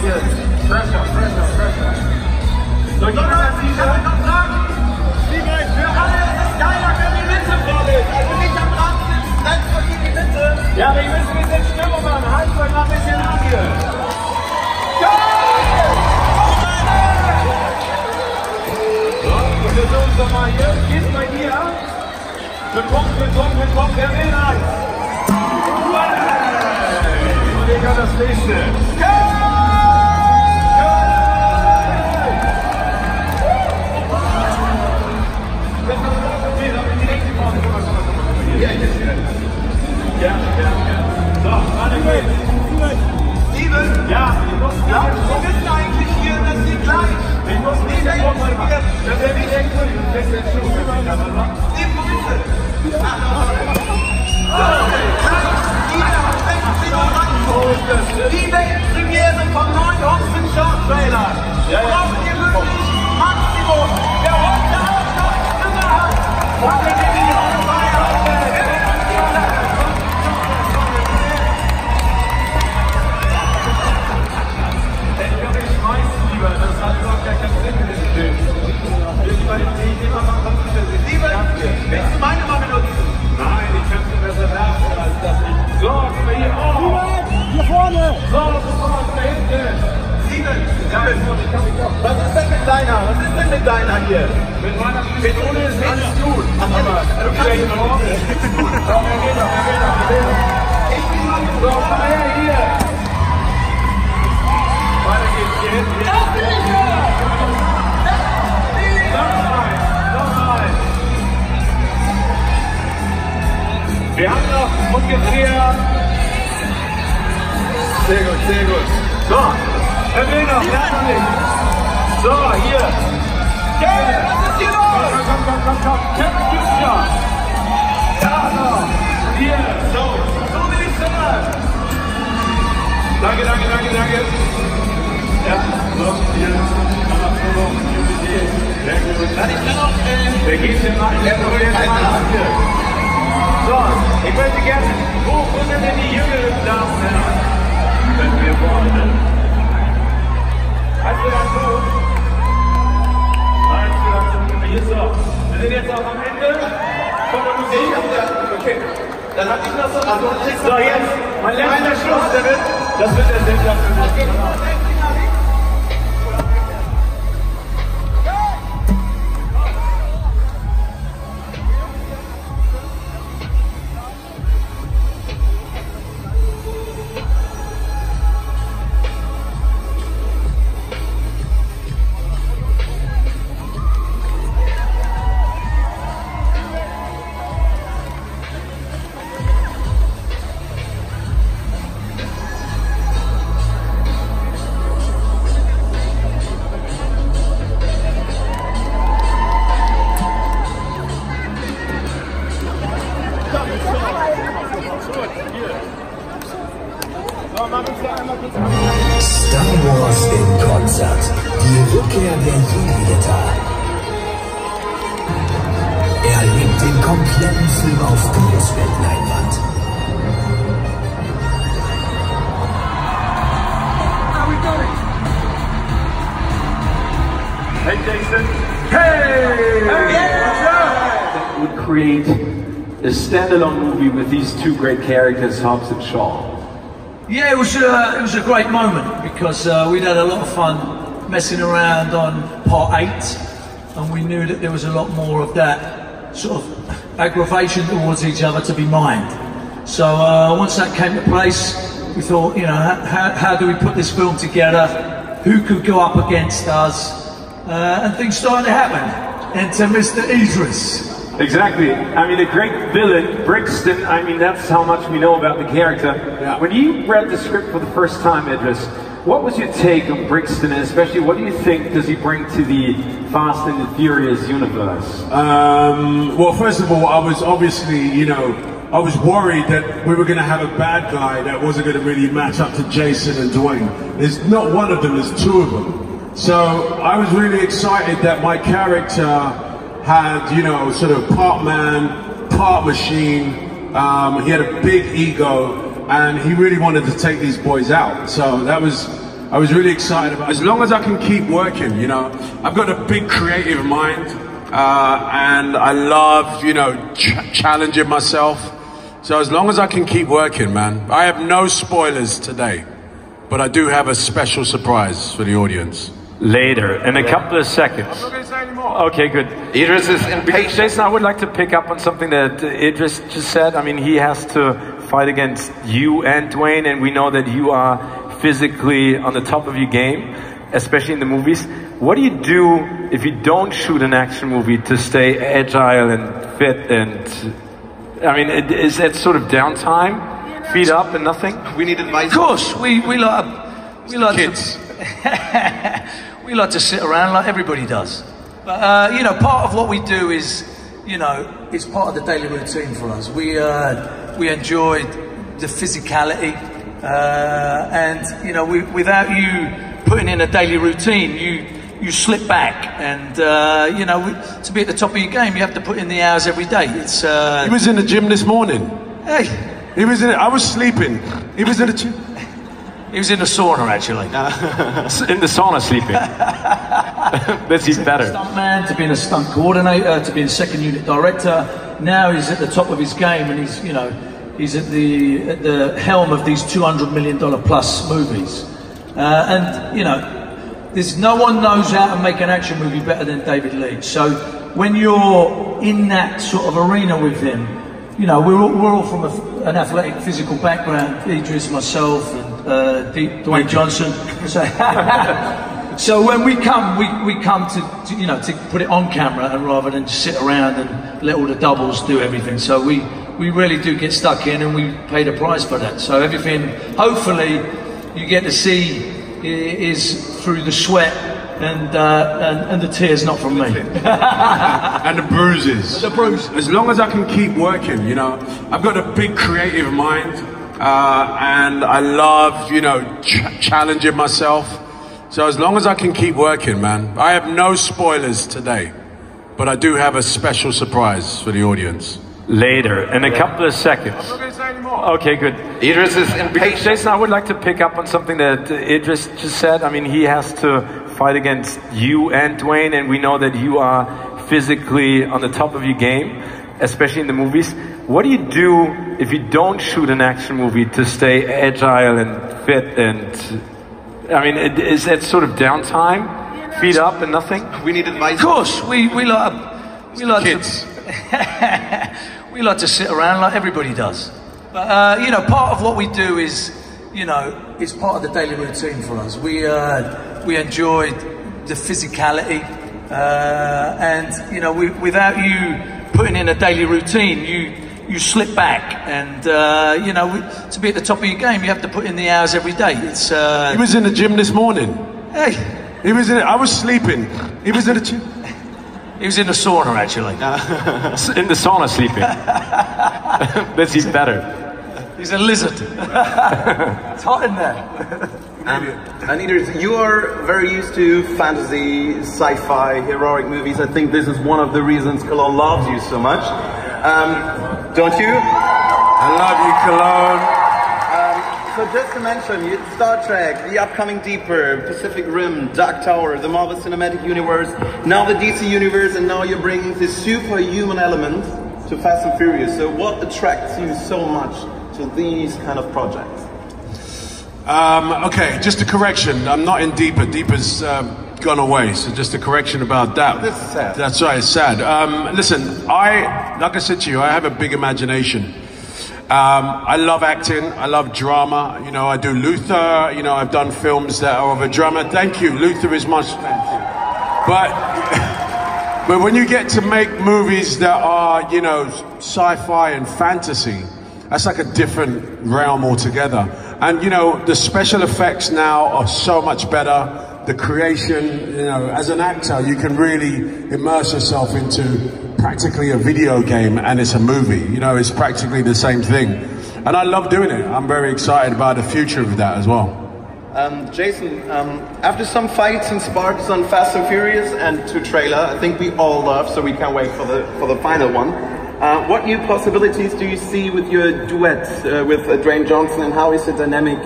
hier. Pressure. So, jeder hat sie schon noch sagen. Für alle ist es geiler, wenn die Mitte voll ist. Also nicht am Rand sitzen, setzt euch in die Mitte. Ja, wir müssen ein bisschen Stimmung machen. Haltet euch mal ein bisschen an hier. So, wir versuchen es doch mal hier. Geht's bei dir? Willkommen, wer will das? Und ich kann das nächste. Ja. So, warte geht's. Steven? Ja, wo bist du eigentlich hier? Das ist gleich. Ich muss nicht mehr machen. Das ist ja nicht echt gut. Steven, wo bist du? Die Weltpremiere vom neuen Hobbs Trailer. Braucht ihr wirklich Maximum? Wer heute auch noch Stimme hat, und wir gehen die das hat überhaupt gar keinen Sinn in dem Film. Willst du meine mal benutzen? Nein, ich kann es besser werfen als das nicht. So, guck mal hier. Oh. Hier vorne! So, sofort, da hinten! Steven, was ist denn mit deiner hier? Mit meiner Pistole ist alles gut. Aber du kannst nicht morgen. So, wer geht doch. Ich bin mal so, komm her hier! Weiter geht's hier hinten. Nochmal. Wir haben noch ungefähr... Sehr gut. So, wer will noch? Leider nicht. So, hier. Okay, was ist hier los? Komm. Kevin gibt's ja. Ja, so. Hier, so will ich's hören. Danke. Ja, so, hier. Sehr gut. Wer geht denn mal? Hier. So, ich möchte gerne, wo sind denn die jüngeren Damen und Herren? Können wir wollen. Hast du das so? Hier so. Wir sind jetzt auch am Ende von der Musik. Okay. Dann hatte ich noch so. So, jetzt, mein letzter Schluss, das wird der Sender für mich. Star Wars im Konzert. Die Rückkehr der Jedi-Ritter. Erlebt den kompletten Film auf Großbildleinwand. Hey Jason. Hey! That would create a standalone movie with these two great characters, Hobbs and Shaw. Yeah, it was a great moment because we'd had a lot of fun messing around on part 8, and we knew that there was a lot more of that sort of aggravation towards each other to be mined. So once that came to place, we thought, you know, how do we put this film together? Who could go up against us? And things started to happen. Enter Mr. Idris. Exactly. I mean, a great villain, Brixton. I mean, that's how much we know about the character. Yeah. When you read the script for the first time, Idris, what was your take on Brixton, and especially what do you think does he bring to the Fast and the Furious universe? Well, first of all, I was obviously, you know, I was worried that we were going to have a bad guy that wasn't going to really match up to Jason and Dwayne. There's not one of them, there's two of them. So I was really excited that my character had, you know, sort of part man, part machine. He had a big ego, and he really wanted to take these boys out. So that was I was really excited about. As long as I can keep working, you know, I've got a big creative mind, and I love, you know, challenging myself. So as long as I can keep working, man. I have no spoilers today, but I do have a special surprise for the audience. Later, in a couple of seconds. I'm not going to say anymore. Okay, good. Idris is impatient. Jason, I would like to pick up on something that Idris just said. I mean, he has to fight against you and Dwayne, and we know that you are physically on the top of your game, especially in the movies. What do you do if you don't shoot an action movie to stay agile and fit? And I mean, is that sort of downtime? Feet up and nothing? We need advice. Of course, we like Kids. we like to sit around like everybody does. But you know, part of what we do is, you know, it's part of the daily routine for us. We enjoy the physicality, and you know, without you putting in a daily routine, you slip back, and you know, to be at the top of your game, you have to put in the hours every day. It's He was in the gym this morning. hey, He was in it. I was sleeping. He was in the gym. he was in the sauna actually. In the sauna sleeping. That's even better. Stuntman, to being a stunt coordinator, to being a second unit director. Now he's at the top of his game, and he's, you know, he's at the helm of these $200 million plus movies. And you know, there's no one knows how to make an action movie better than David Leitch. So when you're in that sort of arena with him, you know, we're all from an athletic, physical background. Idris, myself, and Dwayne Johnson. So when we come to you know, to put it on camera, and rather than just sit around and let all the doubles do everything. So we really do get stuck in, and we pay the price for that. So everything, hopefully, you get to see is through the sweat and the tears, not from me. And the bruises. The bruises. As long as I can keep working, you know, I've got a big creative mind, and I love, you know, challenging myself. So as long as I can keep working, man. I have no spoilers today, but I do have a special surprise for the audience. Later, in a couple of seconds. I'm not going to say anymore. Okay, good. Idris is impatient. Jason, I would like to pick up on something that Idris just said. I mean, he has to fight against you and Dwayne, and we know that you are physically on the top of your game, especially in the movies. What do you do if you don't shoot an action movie to stay agile and fit? And I mean, is that sort of downtime? Feet up and nothing? We need advice. Of course, we like Kids. we like to sit around like everybody does. But you know, part of what we do is, you know, it's part of the daily routine for us. We enjoy the physicality, and you know, without you putting in a daily routine, you slip back, and you know, to be at the top of your game, you have to put in the hours every day. It's He was in the gym this morning. hey, He was in it. I was sleeping. He was in the gym. he was in the sauna actually. In the sauna sleeping. That's even better. He's a lizard. It's hot in there. And Idris, you are very used to fantasy, sci-fi, heroic movies. I think this is one of the reasons Cologne loves you so much. Don't you? I love you, Cologne. So just to mention, Star Trek, the upcoming Deeper, Pacific Rim, Dark Tower, the Marvel Cinematic Universe, now the DC Universe, and now you're bringing this superhuman element to Fast and Furious. So what attracts you so much to these kind of projects? Okay, just a correction. I'm not in Deeper. Deeper's gone away, so just a correction about that. This is sad. That's right, it's sad. Listen, like I said to you, I have a big imagination. I love acting, I love drama. You know, I do Luther, you know, I've done films that are of a drama. Thank you, Luther is much. But when you get to make movies that are, you know, sci-fi and fantasy, that's like a different realm altogether. And, you know, the special effects now are so much better. The creation, you know, as an actor, you can really immerse yourself into practically a video game, and it's a movie. You know, it's practically the same thing. And I love doing it. I'm very excited about the future of that as well. Jason, after some fights and sparks on Fast and Furious and 2 trailer, I think we all love, so we can't wait for the final one. What new possibilities do you see with your duet with Dwayne Johnson, and how is the dynamic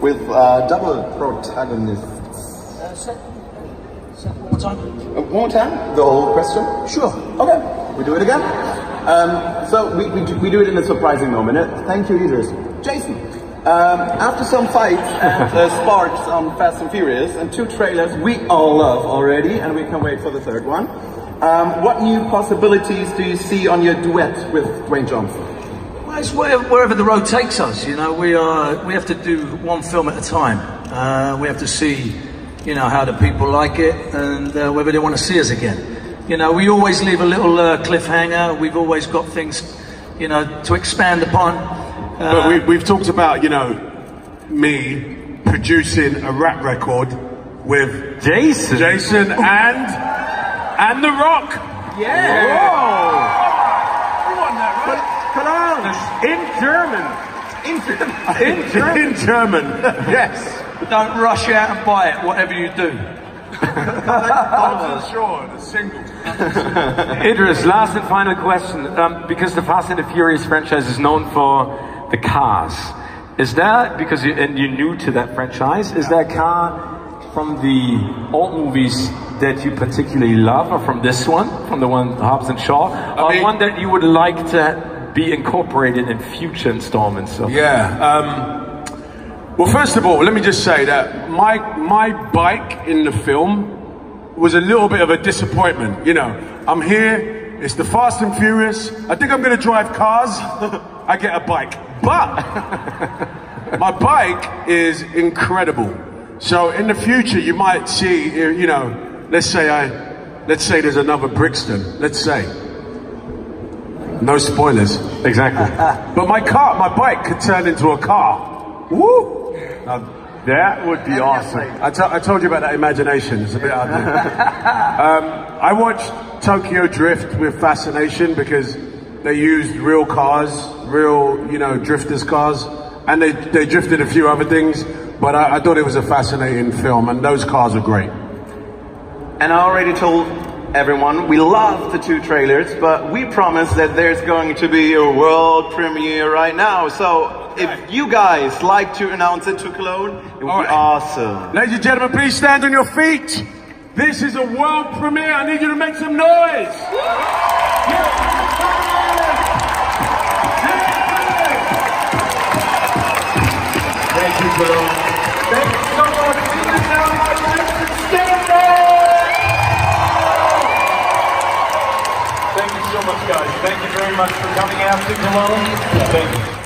with double protagonists. One more time? One more time? The whole question? Sure. Okay, we do it again. So we do it in a surprising moment. Thank you, Idris. Jason, after some fights and sparks on Fast and Furious and 2 trailers we all love already, and we can wait for the 3rd one, what new possibilities do you see on your duet with Dwayne Johnson? Well, it's wherever the road takes us. You know, we have to do one film at a time. We have to see, you know, how the people like it and whether they want to see us again. You know, we always leave a little cliffhanger. We've always got things, you know, to expand upon. But we've talked about, you know, me producing a rap record with Jason and The Rock. Yeah. Whoa. You won that, right? Cologne. In German. In German. Yes. Don't rush out and buy it, whatever you do. I'm sure, the single. Idris, last and final question. Because the Fast and the Furious franchise is known for the cars. Is that, because you're new to that franchise, is there a car from the old movies that you particularly love, or from this one, from the one Hobbs and Shaw, or one that you would like to be incorporated in future installments? Well, first of all, let me just say that my bike in the film was a little bit of a disappointment. You know, I'm here, it's the Fast and Furious, I think I'm going to drive cars, I get a bike. But my bike is incredible. So in the future, you might see, you know, let's say there's another Brixton, let's say. No spoilers. Exactly. But my bike could turn into a car. Woo! Now, that would be awesome. I told you about that imagination. It's a bit out there. I watched Tokyo Drift with fascination because they used real cars, real, you know, drifters' cars, and they drifted a few other things. But I thought it was a fascinating film, and those cars are great. And I already told everyone we love the 2 trailers, but we promise that there's going to be a world premiere right now. So if you guys like to announce it to Cologne, it would be awesome. Ladies and gentlemen, please stand on your feet. This is a world premiere. I need you to make some noise. Thank you, Cologne. Thank you so much. Thank you so much, guys. Thank you very much for coming out to Cologne. Thank you.